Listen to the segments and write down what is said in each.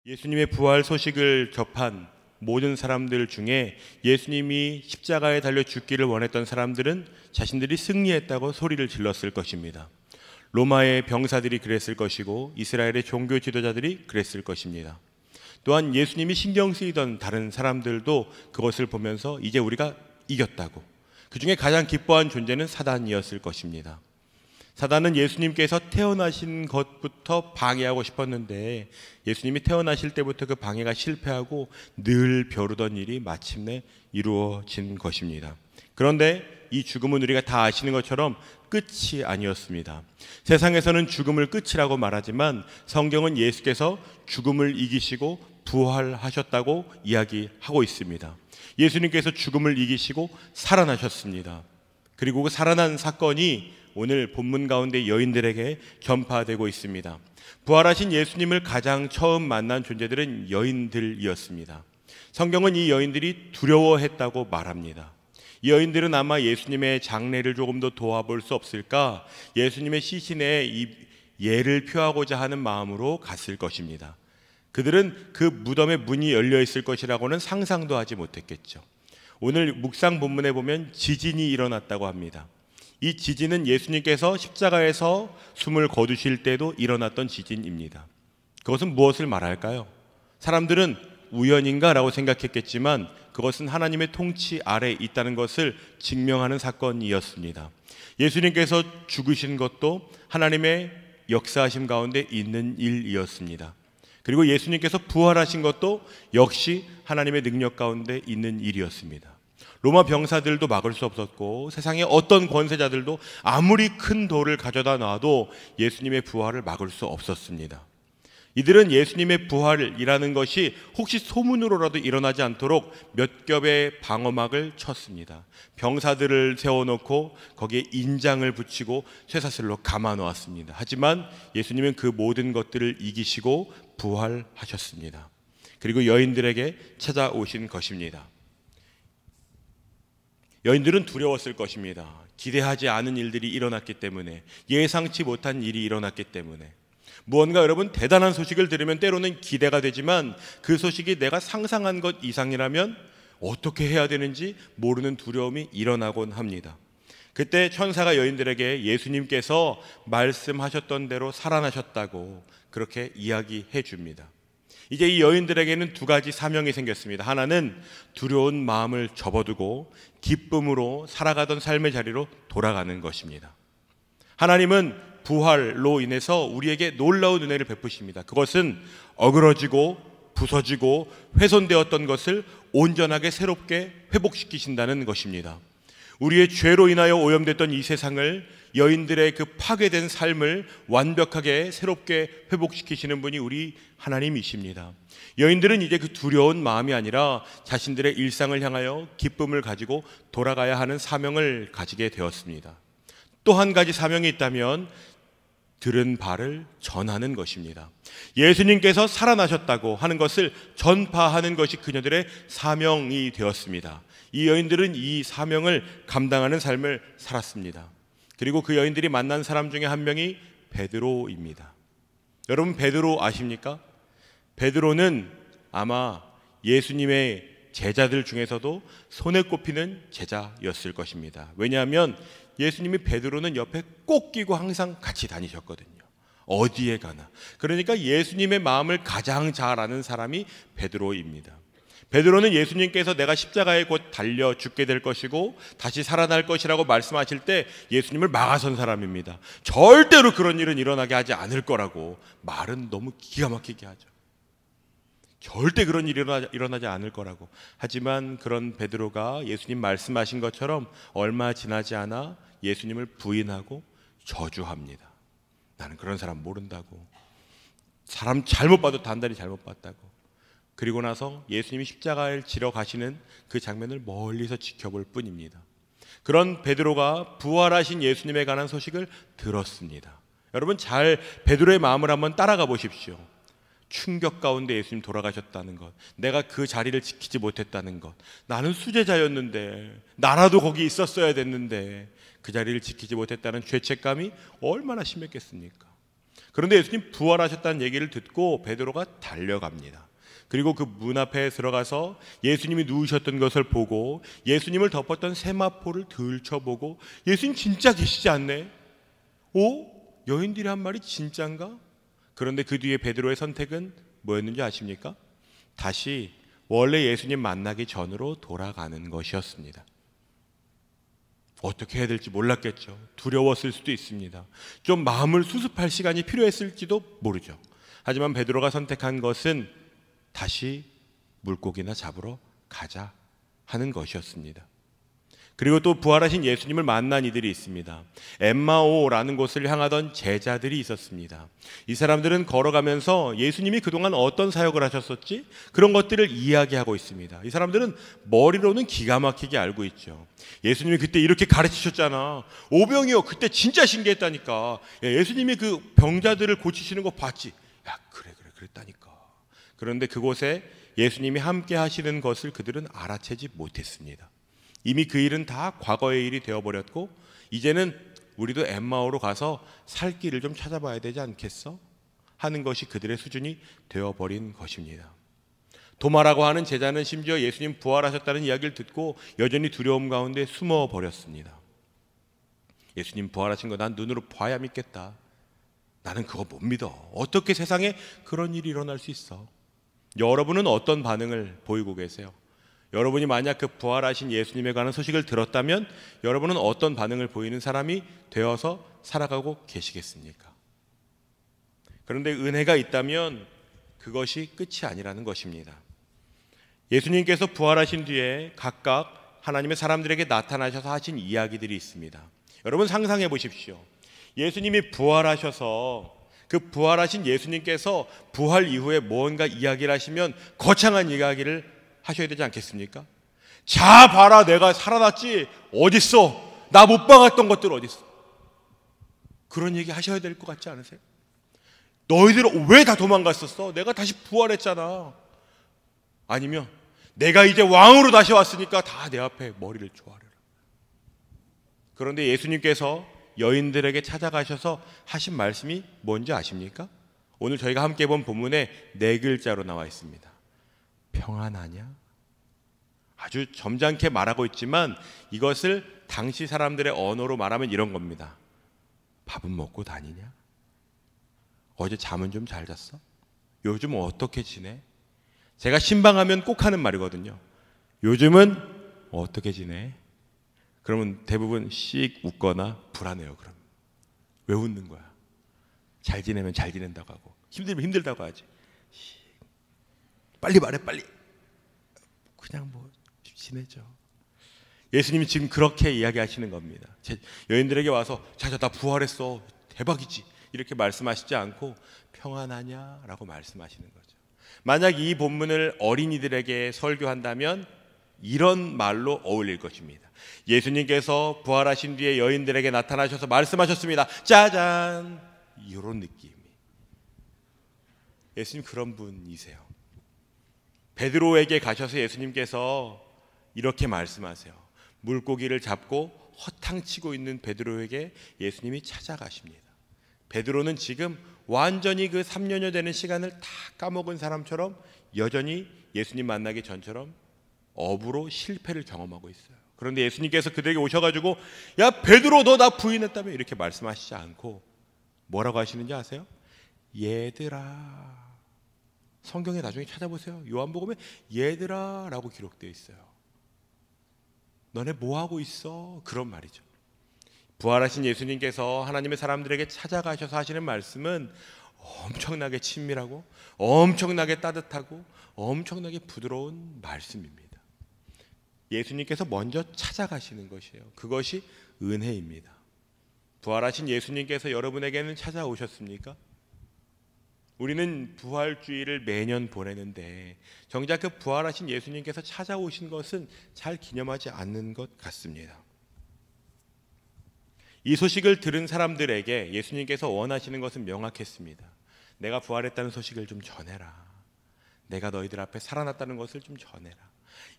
예수님의 부활 소식을 접한 모든 사람들 중에 예수님이 십자가에 달려 죽기를 원했던 사람들은 자신들이 승리했다고 소리를 질렀을 것입니다. 로마의 병사들이 그랬을 것이고 이스라엘의 종교 지도자들이 그랬을 것입니다. 또한 예수님이 신경 쓰이던 다른 사람들도 그것을 보면서 이제 우리가 이겼다고, 그 중에 가장 기뻐한 존재는 사단이었을 것입니다. 사단은 예수님께서 태어나신 것부터 방해하고 싶었는데 예수님이 태어나실 때부터 그 방해가 실패하고 늘 벼르던 일이 마침내 이루어진 것입니다. 그런데 이 죽음은 우리가 다 아시는 것처럼 끝이 아니었습니다. 세상에서는 죽음을 끝이라고 말하지만 성경은 예수께서 죽음을 이기시고 부활하셨다고 이야기하고 있습니다. 예수님께서 죽음을 이기시고 살아나셨습니다. 그리고 그 살아난 사건이 오늘 본문 가운데 여인들에게 전파되고 있습니다. 부활하신 예수님을 가장 처음 만난 존재들은 여인들이었습니다. 성경은 이 여인들이 두려워했다고 말합니다. 이 여인들은 아마 예수님의 장례를 조금 더 도와볼 수 없을까, 예수님의 시신에 이 예를 표하고자 하는 마음으로 갔을 것입니다. 그들은 그 무덤의 문이 열려 있을 것이라고는 상상도 하지 못했겠죠. 오늘 묵상 본문에 보면 지진이 일어났다고 합니다. 이 지진은 예수님께서 십자가에서 숨을 거두실 때도 일어났던 지진입니다. 그것은 무엇을 말할까요? 사람들은 우연인가 라고 생각했겠지만 그것은 하나님의 통치 아래 있다는 것을 증명하는 사건이었습니다. 예수님께서 죽으신 것도 하나님의 역사하심 가운데 있는 일이었습니다. 그리고 예수님께서 부활하신 것도 역시 하나님의 능력 가운데 있는 일이었습니다. 로마 병사들도 막을 수 없었고 세상의 어떤 권세자들도 아무리 큰 돌을 가져다 놔도 예수님의 부활을 막을 수 없었습니다. 이들은 예수님의 부활이라는 것이 혹시 소문으로라도 일어나지 않도록 몇 겹의 방어막을 쳤습니다. 병사들을 세워놓고 거기에 인장을 붙이고 쇠사슬로 감아 놓았습니다. 하지만 예수님은 그 모든 것들을 이기시고 부활하셨습니다. 그리고 여인들에게 찾아오신 것입니다. 여인들은 두려웠을 것입니다. 기대하지 않은 일들이 일어났기 때문에, 예상치 못한 일이 일어났기 때문에. 무언가 여러분 대단한 소식을 들으면 때로는 기대가 되지만 그 소식이 내가 상상한 것 이상이라면 어떻게 해야 되는지 모르는 두려움이 일어나곤 합니다. 그때 천사가 여인들에게 예수님께서 말씀하셨던 대로 살아나셨다고 그렇게 이야기해 줍니다. 이제 이 여인들에게는 두 가지 사명이 생겼습니다. 하나는 두려운 마음을 접어두고 기쁨으로 살아가던 삶의 자리로 돌아가는 것입니다. 하나님은 부활로 인해서 우리에게 놀라운 은혜를 베푸십니다. 그것은 어그러지고 부서지고 훼손되었던 것을 온전하게 새롭게 회복시키신다는 것입니다. 우리의 죄로 인하여 오염됐던 이 세상을, 여인들의 그 파괴된 삶을 완벽하게 새롭게 회복시키시는 분이 우리 하나님이십니다. 여인들은 이제 그 두려운 마음이 아니라 자신들의 일상을 향하여 기쁨을 가지고 돌아가야 하는 사명을 가지게 되었습니다. 또 한 가지 사명이 있다면 들은 바를 전하는 것입니다. 예수님께서 살아나셨다고 하는 것을 전파하는 것이 그녀들의 사명이 되었습니다. 이 여인들은 이 사명을 감당하는 삶을 살았습니다. 그리고 그 여인들이 만난 사람 중에 한 명이 베드로입니다. 여러분 베드로 아십니까? 베드로는 아마 예수님의 제자들 중에서도 손에 꼽히는 제자였을 것입니다. 왜냐하면 예수님이 베드로는 옆에 꼭 끼고 항상 같이 다니셨거든요. 어디에 가나. 그러니까 예수님의 마음을 가장 잘 아는 사람이 베드로입니다. 베드로는 예수님께서 내가 십자가에 곧 달려 죽게 될 것이고 다시 살아날 것이라고 말씀하실 때 예수님을 막아선 사람입니다. 절대로 그런 일은 일어나게 하지 않을 거라고 말은 너무 기가 막히게 하죠. 절대 그런 일이 일어나지 않을 거라고. 하지만 그런 베드로가 예수님 말씀하신 것처럼 얼마 지나지 않아 예수님을 부인하고 저주합니다. 나는 그런 사람 모른다고. 사람 잘못 봐도 단단히 잘못 봤다고. 그리고 나서 예수님이 십자가를 지러 가시는 그 장면을 멀리서 지켜볼 뿐입니다. 그런 베드로가 부활하신 예수님에 관한 소식을 들었습니다. 여러분 잘 베드로의 마음을 한번 따라가 보십시오. 충격 가운데 예수님 돌아가셨다는 것, 내가 그 자리를 지키지 못했다는 것, 나는 수제자였는데, 나라도 거기 있었어야 됐는데 그 자리를 지키지 못했다는 죄책감이 얼마나 심했겠습니까? 그런데 예수님 부활하셨다는 얘기를 듣고 베드로가 달려갑니다. 그리고 그 문 앞에 들어가서 예수님이 누우셨던 것을 보고 예수님을 덮었던 세마포를 들춰보고 예수님 진짜 계시지 않네? 오? 여인들이 한 말이 진짠가? 그런데 그 뒤에 베드로의 선택은 뭐였는지 아십니까? 다시 원래 예수님 만나기 전으로 돌아가는 것이었습니다. 어떻게 해야 될지 몰랐겠죠. 두려웠을 수도 있습니다. 좀 마음을 수습할 시간이 필요했을지도 모르죠. 하지만 베드로가 선택한 것은 다시 물고기나 잡으러 가자 하는 것이었습니다. 그리고 또 부활하신 예수님을 만난 이들이 있습니다. 엠마오라는 곳을 향하던 제자들이 있었습니다. 이 사람들은 걸어가면서 예수님이 그동안 어떤 사역을 하셨었지? 그런 것들을 이야기하고 있습니다. 이 사람들은 머리로는 기가 막히게 알고 있죠. 예수님이 그때 이렇게 가르치셨잖아. 오병이어 그때 진짜 신기했다니까. 예수님이 그 병자들을 고치시는 거 봤지? 야, 그래 그랬다니까. 그런데 그곳에 예수님이 함께 하시는 것을 그들은 알아채지 못했습니다. 이미 그 일은 다 과거의 일이 되어버렸고 이제는 우리도 엠마오로 가서 살 길을 좀 찾아봐야 되지 않겠어? 하는 것이 그들의 수준이 되어버린 것입니다. 도마라고 하는 제자는 심지어 예수님 부활하셨다는 이야기를 듣고 여전히 두려움 가운데 숨어버렸습니다. 예수님 부활하신 거 난 눈으로 봐야 믿겠다. 나는 그거 못 믿어. 어떻게 세상에 그런 일이 일어날 수 있어? 여러분은 어떤 반응을 보이고 계세요? 여러분이 만약 그 부활하신 예수님에 관한 소식을 들었다면 여러분은 어떤 반응을 보이는 사람이 되어서 살아가고 계시겠습니까? 그런데 은혜가 있다면 그것이 끝이 아니라는 것입니다. 예수님께서 부활하신 뒤에 각각 하나님의 사람들에게 나타나셔서 하신 이야기들이 있습니다. 여러분 상상해 보십시오. 예수님이 부활하셔서 그 부활하신 예수님께서 부활 이후에 뭔가 이야기를 하시면 거창한 이야기를 하셔야 되지 않겠습니까? 자 봐라 내가 살아났지. 어딨어? 나 못 박았던 것들 어딨어? 그런 얘기 하셔야 될 것 같지 않으세요? 너희들 왜 다 도망갔었어? 내가 다시 부활했잖아. 아니면 내가 이제 왕으로 다시 왔으니까 다 내 앞에 머리를 조아려라. 그런데 예수님께서 여인들에게 찾아가셔서 하신 말씀이 뭔지 아십니까? 오늘 저희가 함께 본 본문에 4글자로 나와 있습니다. 평안하냐? 아주 점잖게 말하고 있지만 이것을 당시 사람들의 언어로 말하면 이런 겁니다. 밥은 먹고 다니냐? 어제 잠은 좀 잘 잤어? 요즘 어떻게 지내? 제가 신방하면 꼭 하는 말이거든요. 요즘은 어떻게 지내? 그러면 대부분 씩 웃거나 불안해요. 그럼 왜 웃는 거야? 잘 지내면 잘 지낸다고 하고 힘들면 힘들다고 하지. 빨리 말해 빨리. 그냥 뭐 지내죠. 예수님이 지금 그렇게 이야기하시는 겁니다. 여인들에게 와서 자자 나 부활했어 대박이지 이렇게 말씀하시지 않고 평안하냐라고 말씀하시는 거죠. 만약 이 본문을 어린이들에게 설교한다면 이런 말로 어울릴 것입니다. 예수님께서 부활하신 뒤에 여인들에게 나타나셔서 말씀하셨습니다. 짜잔. 이런 느낌. 예수님 그런 분이세요. 베드로에게 가셔서 예수님께서 이렇게 말씀하세요. 물고기를 잡고 허탕치고 있는 베드로에게 예수님이 찾아가십니다. 베드로는 지금 완전히 그 3년여 되는 시간을 다 까먹은 사람처럼 여전히 예수님 만나기 전처럼 업으로 실패를 경험하고 있어요. 그런데 예수님께서 그들에게 오셔가지고 야 베드로 너 나 부인했다며 이렇게 말씀하시지 않고 뭐라고 하시는지 아세요? 얘들아. 성경에 나중에 찾아보세요. 요한복음에 얘들아 라고 기록되어 있어요. 너네 뭐하고 있어? 그런 말이죠. 부활하신 예수님께서 하나님의 사람들에게 찾아가셔서 하시는 말씀은 엄청나게 친밀하고 엄청나게 따뜻하고 엄청나게 부드러운 말씀입니다. 예수님께서 먼저 찾아가시는 것이에요. 그것이 은혜입니다. 부활하신 예수님께서 여러분에게는 찾아오셨습니까? 우리는 부활주의를 매년 보내는데 정작 그 부활하신 예수님께서 찾아오신 것은 잘 기념하지 않는 것 같습니다. 이 소식을 들은 사람들에게 예수님께서 원하시는 것은 명확했습니다. 내가 부활했다는 소식을 좀 전해라. 내가 너희들 앞에 살아났다는 것을 좀 전해라.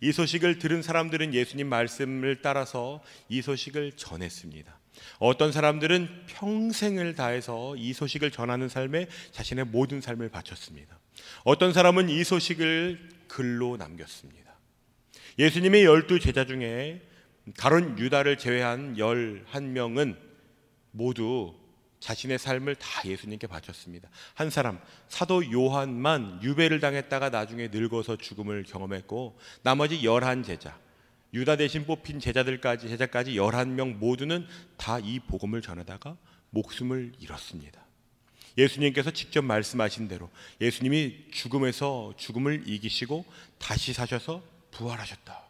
이 소식을 들은 사람들은 예수님 말씀을 따라서 이 소식을 전했습니다. 어떤 사람들은 평생을 다해서 이 소식을 전하는 삶에 자신의 모든 삶을 바쳤습니다. 어떤 사람은 이 소식을 글로 남겼습니다. 예수님의 12 제자 중에 가룟 유다를 제외한 11명은 모두 자신의 삶을 다 예수님께 바쳤습니다. 한 사람, 사도 요한만 유배를 당했다가 나중에 늙어서 죽음을 경험했고, 나머지 11제자, 유다 대신 뽑힌 제자까지 11명 모두는 다 이 복음을 전하다가 목숨을 잃었습니다. 예수님께서 직접 말씀하신 대로 예수님이 죽음에서 죽음을 이기시고 다시 사셔서 부활하셨다.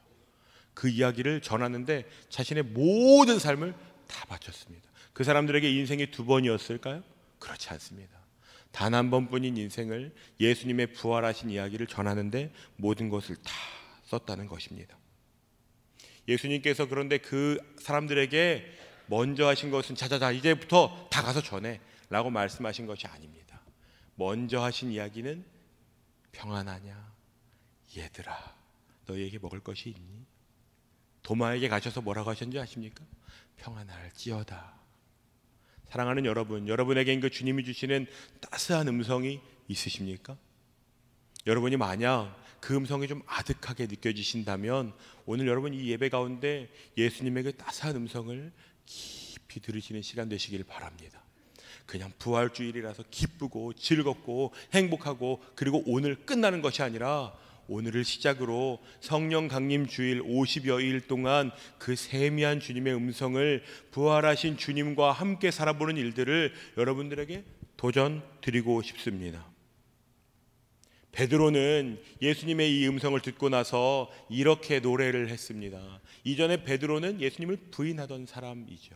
그 이야기를 전하는데 자신의 모든 삶을 다 바쳤습니다. 그 사람들에게 인생이 2번이었을까요? 그렇지 않습니다. 단 한 번뿐인 인생을 예수님의 부활하신 이야기를 전하는데 모든 것을 다 썼다는 것입니다. 예수님께서 그런데 그 사람들에게 먼저 하신 것은 자자자 이제부터 다 가서 전해 라고 말씀하신 것이 아닙니다. 먼저 하신 이야기는 평안하냐 얘들아, 너희에게 먹을 것이 있니? 도마에게 가셔서 뭐라고 하셨는지 아십니까? 평안할지어다. 사랑하는 여러분, 여러분에게 그 주님이 주시는 따스한 음성이 있으십니까? 여러분이 만약 그 음성이 좀 아득하게 느껴지신다면 오늘 여러분 이 예배 가운데 예수님의 그 따스한 음성을 깊이 들으시는 시간 되시길 바랍니다. 그냥 부활주일이라서 기쁘고 즐겁고 행복하고 그리고 오늘 끝나는 것이 아니라 오늘을 시작으로 성령 강림 주일 50여일 동안 그 세미한 주님의 음성을 부활하신 주님과 함께 살아보는 일들을 여러분들에게 도전 드리고 싶습니다. 베드로는 예수님의 이 음성을 듣고 나서 이렇게 노래를 했습니다. 이전에 베드로는 예수님을 부인하던 사람이죠.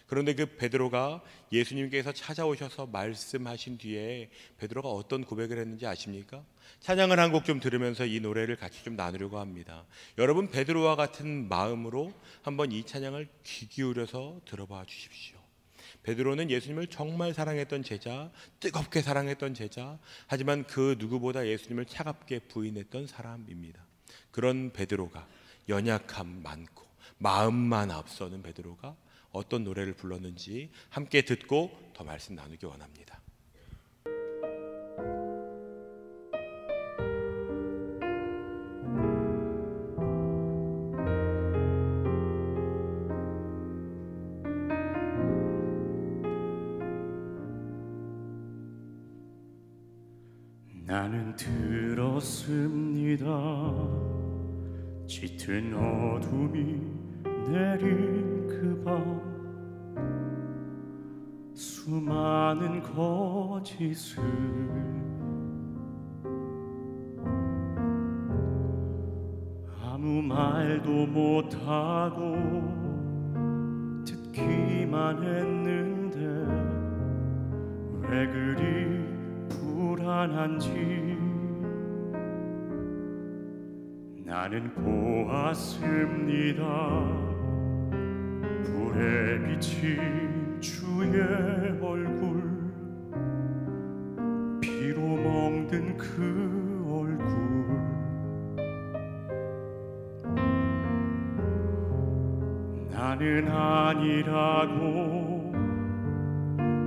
그런데 그 베드로가 예수님께서 찾아오셔서 말씀하신 뒤에 베드로가 어떤 고백을 했는지 아십니까? 찬양을 한 곡 좀 들으면서 이 노래를 같이 좀 나누려고 합니다. 여러분 베드로와 같은 마음으로 한번 이 찬양을 귀 기울여서 들어봐 주십시오. 베드로는 예수님을 정말 사랑했던 제자, 뜨겁게 사랑했던 제자, 하지만 그 누구보다 예수님을 차갑게 부인했던 사람입니다. 그런 베드로가 연약함 많고 마음만 앞서는 베드로가 어떤 노래를 불렀는지 함께 듣고 더 말씀 나누기 원합니다. 나는 들었습니다. 짙은 어둠이 내린 그 밤, 수많은 거짓을 아무 말도 못하고 듣기만 했는데 왜 그리 불안한지 나는 보았습니다. 불에 비친 주의 얼굴, 피로 멍든 그 얼굴, 나는 아니라고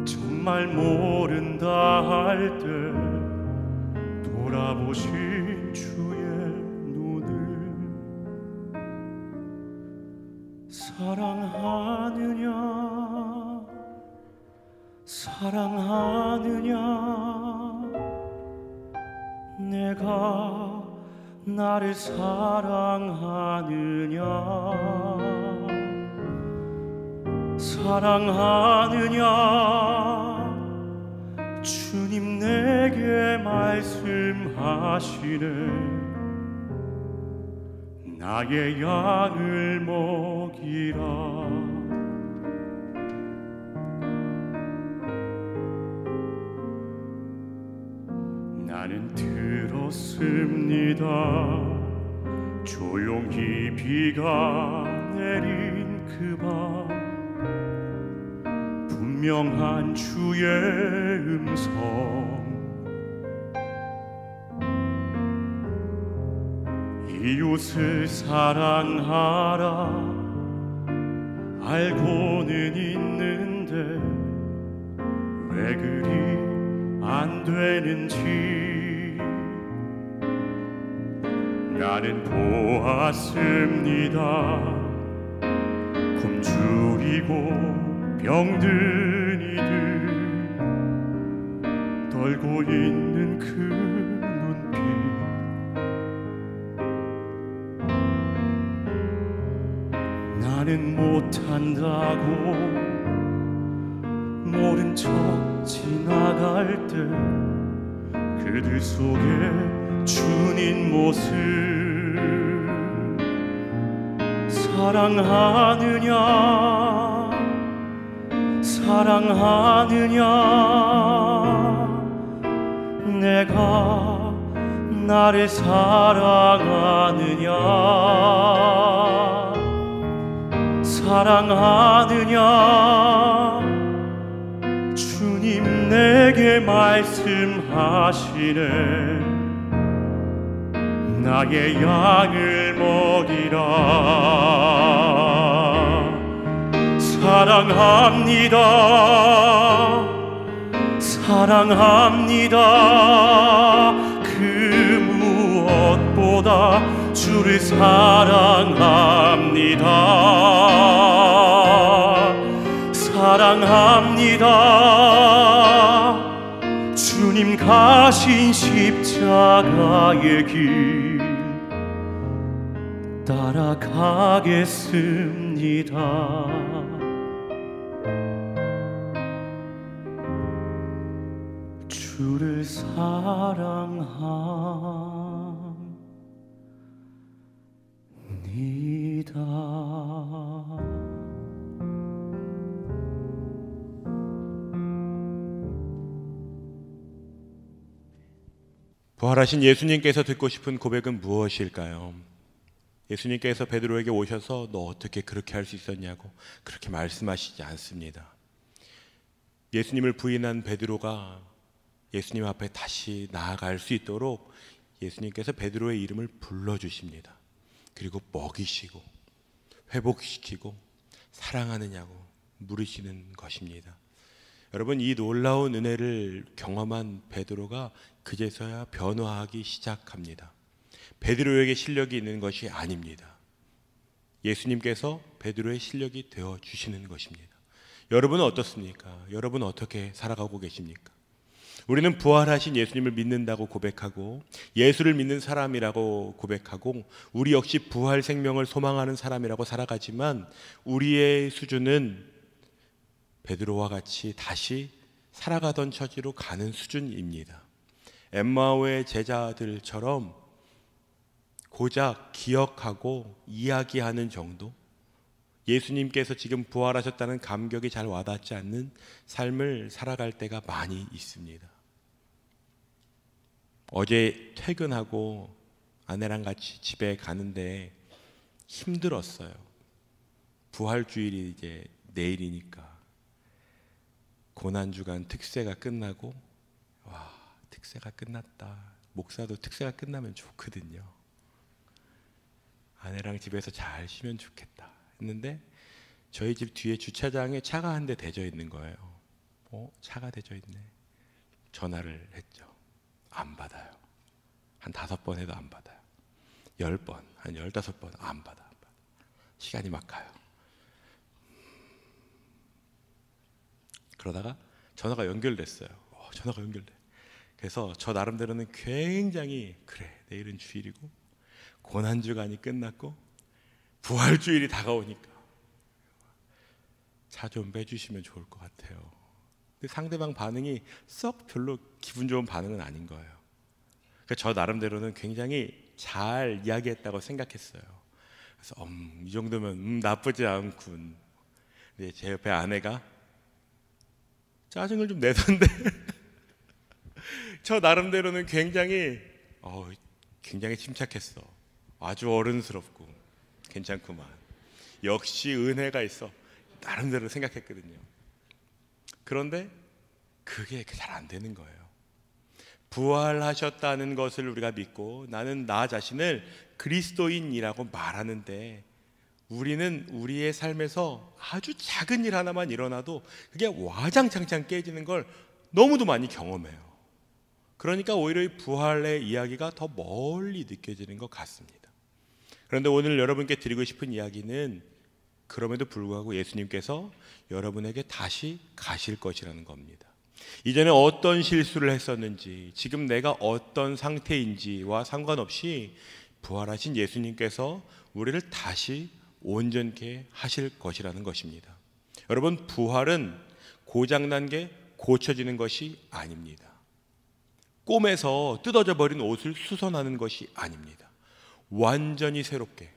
정말 모른다 할 때 돌아보신 주의 눈을 사랑하느냐 사랑하느냐, 내가 나를 사랑하느냐 사랑하느냐, 주님 내게 말씀하시네. 나의 양을 먹이라. 나는 들었습니다. 조용히 비가 내린 그 밤, 분명한 주의 음성, 이웃을 사랑하라 알고는 있는데 왜 그리 안 되는지 나는 보았습니다. 굶주리고 병든 이들 떨고 있는 그 눈빛 나는 못한다고 모른 척 지나갈 때 그들 속에 주님 모습 사랑하느냐 사랑하느냐 내가 나를 사랑하느냐 사랑하느냐 주님 내게 말씀하시네 나의 양을 먹이라 사랑합니다 사랑합니다 그 무엇보다 주를 사랑합니다 사랑합니다 주님 가신 십자가의 길 따라가겠습니다 주를 사랑합니다 부활하신 예수님께서 듣고 싶은 고백은 무엇일까요? 예수님께서 베드로에게 오셔서 너 어떻게 그렇게 할 수 있었냐고 그렇게 말씀하시지 않습니다. 예수님을 부인한 베드로가 예수님 앞에 다시 나아갈 수 있도록 예수님께서 베드로의 이름을 불러주십니다. 그리고 먹이시고 회복시키고 사랑하느냐고 물으시는 것입니다. 여러분, 이 놀라운 은혜를 경험한 베드로가 그제서야 변화하기 시작합니다. 베드로에게 실력이 있는 것이 아닙니다. 예수님께서 베드로의 실력이 되어 주시는 것입니다. 여러분은 어떻습니까? 여러분은 어떻게 살아가고 계십니까? 우리는 부활하신 예수님을 믿는다고 고백하고 예수를 믿는 사람이라고 고백하고 우리 역시 부활 생명을 소망하는 사람이라고 살아가지만 우리의 수준은 베드로와 같이 다시 살아가던 처지로 가는 수준입니다. 엠마오의 제자들처럼 고작 기억하고 이야기하는 정도, 예수님께서 지금 부활하셨다는 감격이 잘 와닿지 않는 삶을 살아갈 때가 많이 있습니다. 어제 퇴근하고 아내랑 같이 집에 가는데 힘들었어요. 부활주일이 이제 내일이니까 고난주간 특세가 끝나고 와, 특세가 끝났다. 목사도 특세가 끝나면 좋거든요. 아내랑 집에서 잘 쉬면 좋겠다 했는데 저희 집 뒤에 주차장에 차가 한 대 대져 있는 거예요. 차가 대져 있네. 전화를 했죠. 안 받아요. 한 5번 해도 안 받아요. 10번, 한 15번 안 받아. 시간이 막 가요. 그러다가 전화가 연결됐어요. 전화가 연결돼. 그래서 저 나름대로는 굉장히 그래, 내일은 주일이고 고난주간이 끝났고 부활주일이 다가오니까 차 좀 빼주시면 좋을 것 같아요. 근데 상대방 반응이 썩 별로 기분 좋은 반응은 아닌 거예요. 그러니까 저 나름대로는 굉장히 잘 이야기했다고 생각했어요. 그래서 이 정도면 나쁘지 않군. 근데 제 옆에 아내가 짜증을 좀 내던데 저 나름대로는 굉장히 침착했어. 아주 어른스럽고 괜찮구만. 역시 은혜가 있어. 나름대로 생각했거든요. 그런데 그게 잘 안 되는 거예요. 부활하셨다는 것을 우리가 믿고 나는 나 자신을 그리스도인이라고 말하는데, 우리는 우리의 삶에서 아주 작은 일 하나만 일어나도 그게 와장창창 깨지는 걸 너무도 많이 경험해요. 그러니까 오히려 이 부활의 이야기가 더 멀리 느껴지는 것 같습니다. 그런데 오늘 여러분께 드리고 싶은 이야기는 그럼에도 불구하고 예수님께서 여러분에게 다시 가실 것이라는 겁니다. 이전에 어떤 실수를 했었는지, 지금 내가 어떤 상태인지와 상관없이 부활하신 예수님께서 우리를 다시 온전케 하실 것이라는 것입니다. 여러분, 부활은 고장난 게 고쳐지는 것이 아닙니다. 꿈에서 뜯어져 버린 옷을 수선하는 것이 아닙니다. 완전히 새롭게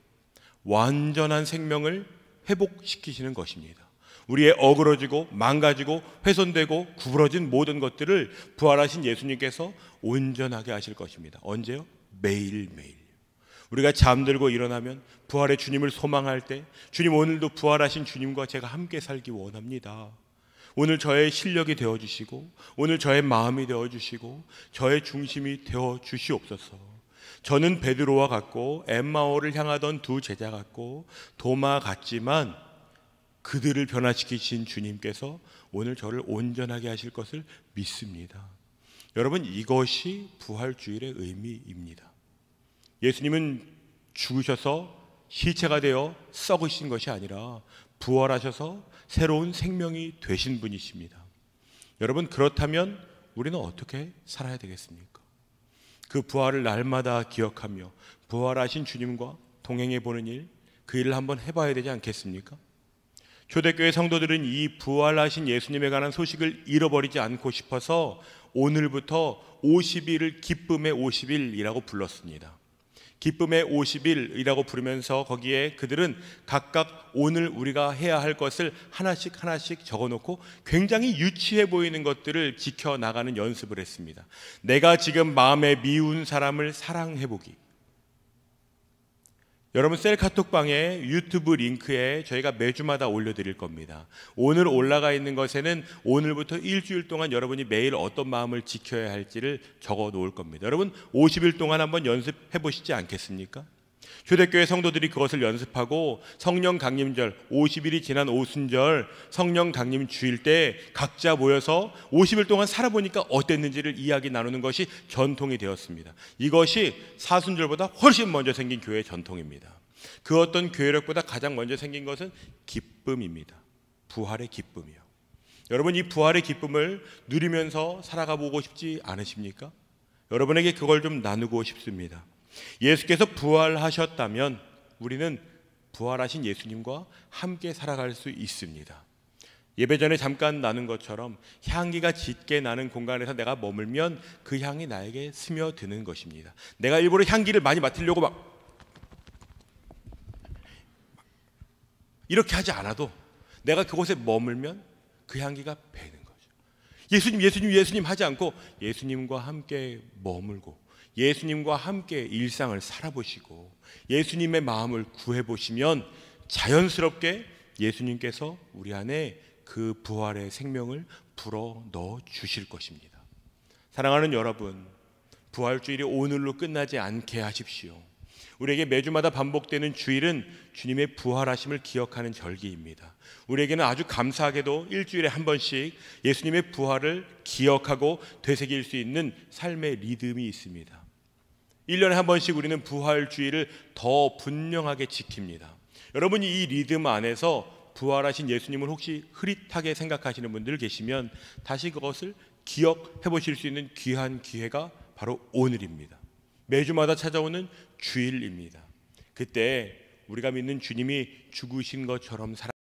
완전한 생명을 회복시키시는 것입니다. 우리의 어그러지고 망가지고 훼손되고 구부러진 모든 것들을 부활하신 예수님께서 온전하게 하실 것입니다. 언제요? 매일매일. 우리가 잠들고 일어나면 부활의 주님을 소망할 때, 주님, 오늘도 부활하신 주님과 제가 함께 살기 원합니다. 오늘 저의 실력이 되어주시고, 오늘 저의 마음이 되어주시고, 저의 중심이 되어주시옵소서. 저는 베드로와 같고 엠마오를 향하던 두 제자 같고 도마 같지만 그들을 변화시키신 주님께서 오늘 저를 온전하게 하실 것을 믿습니다. 여러분, 이것이 부활주일의 의미입니다. 예수님은 죽으셔서 시체가 되어 썩으신 것이 아니라 부활하셔서 새로운 생명이 되신 분이십니다. 여러분, 그렇다면 우리는 어떻게 살아야 되겠습니까? 그 부활을 날마다 기억하며 부활하신 주님과 동행해 보는 일, 그 일을 한번 해봐야 되지 않겠습니까? 초대교회 성도들은 이 부활하신 예수님에 관한 소식을 잃어버리지 않고 싶어서 오늘부터 50일을 기쁨의 50일이라고 불렀습니다. 기쁨의 50일이라고 부르면서 거기에 그들은 각각 오늘 우리가 해야 할 것을 하나씩 적어놓고 굉장히 유치해 보이는 것들을 지켜나가는 연습을 했습니다. 내가 지금 마음에 미운 사람을 사랑해보기. 여러분, 셀카톡방에 유튜브 링크에 저희가 매주마다 올려드릴 겁니다. 오늘 올라가 있는 것에는 오늘부터 일주일 동안 여러분이 매일 어떤 마음을 지켜야 할지를 적어 놓을 겁니다. 여러분, 50일 동안 한번 연습해 보시지 않겠습니까? 초대교회 성도들이 그것을 연습하고 성령 강림절, 50일이 지난 오순절 성령 강림 주일 때 각자 모여서 50일 동안 살아보니까 어땠는지를 이야기 나누는 것이 전통이 되었습니다. 이것이 사순절보다 훨씬 먼저 생긴 교회의 전통입니다. 그 어떤 교회력보다 가장 먼저 생긴 것은 기쁨입니다. 부활의 기쁨이요. 여러분, 이 부활의 기쁨을 누리면서 살아가 보고 싶지 않으십니까? 여러분에게 그걸 좀 나누고 싶습니다. 예수께서 부활하셨다면 우리는 부활하신 예수님과 함께 살아갈 수 있습니다. 예배 전에 잠깐 나눈 것처럼 향기가 짙게 나는 공간에서 내가 머물면 그 향이 나에게 스며드는 것입니다. 내가 일부러 향기를 많이 맡으려고 막 이렇게 하지 않아도 내가 그곳에 머물면 그 향기가 배는 거죠. 예수님 하지 않고 예수님과 함께 머물고 예수님과 함께 일상을 살아보시고 예수님의 마음을 구해보시면 자연스럽게 예수님께서 우리 안에 그 부활의 생명을 불어 넣어 주실 것입니다. 사랑하는 여러분, 부활주일이 오늘로 끝나지 않게 하십시오. 우리에게 매주마다 반복되는 주일은 주님의 부활하심을 기억하는 절기입니다. 우리에게는 아주 감사하게도 일주일에 한 번씩 예수님의 부활을 기억하고 되새길 수 있는 삶의 리듬이 있습니다. 1년에 한 번씩 우리는 부활주일을 더 분명하게 지킵니다. 여러분이 이 리듬 안에서 부활하신 예수님을 혹시 흐릿하게 생각하시는 분들 계시면 다시 그것을 기억해 보실 수 있는 귀한 기회가 바로 오늘입니다. 매주마다 찾아오는 주일입니다. 그때 우리가 믿는 주님이 죽으신 것처럼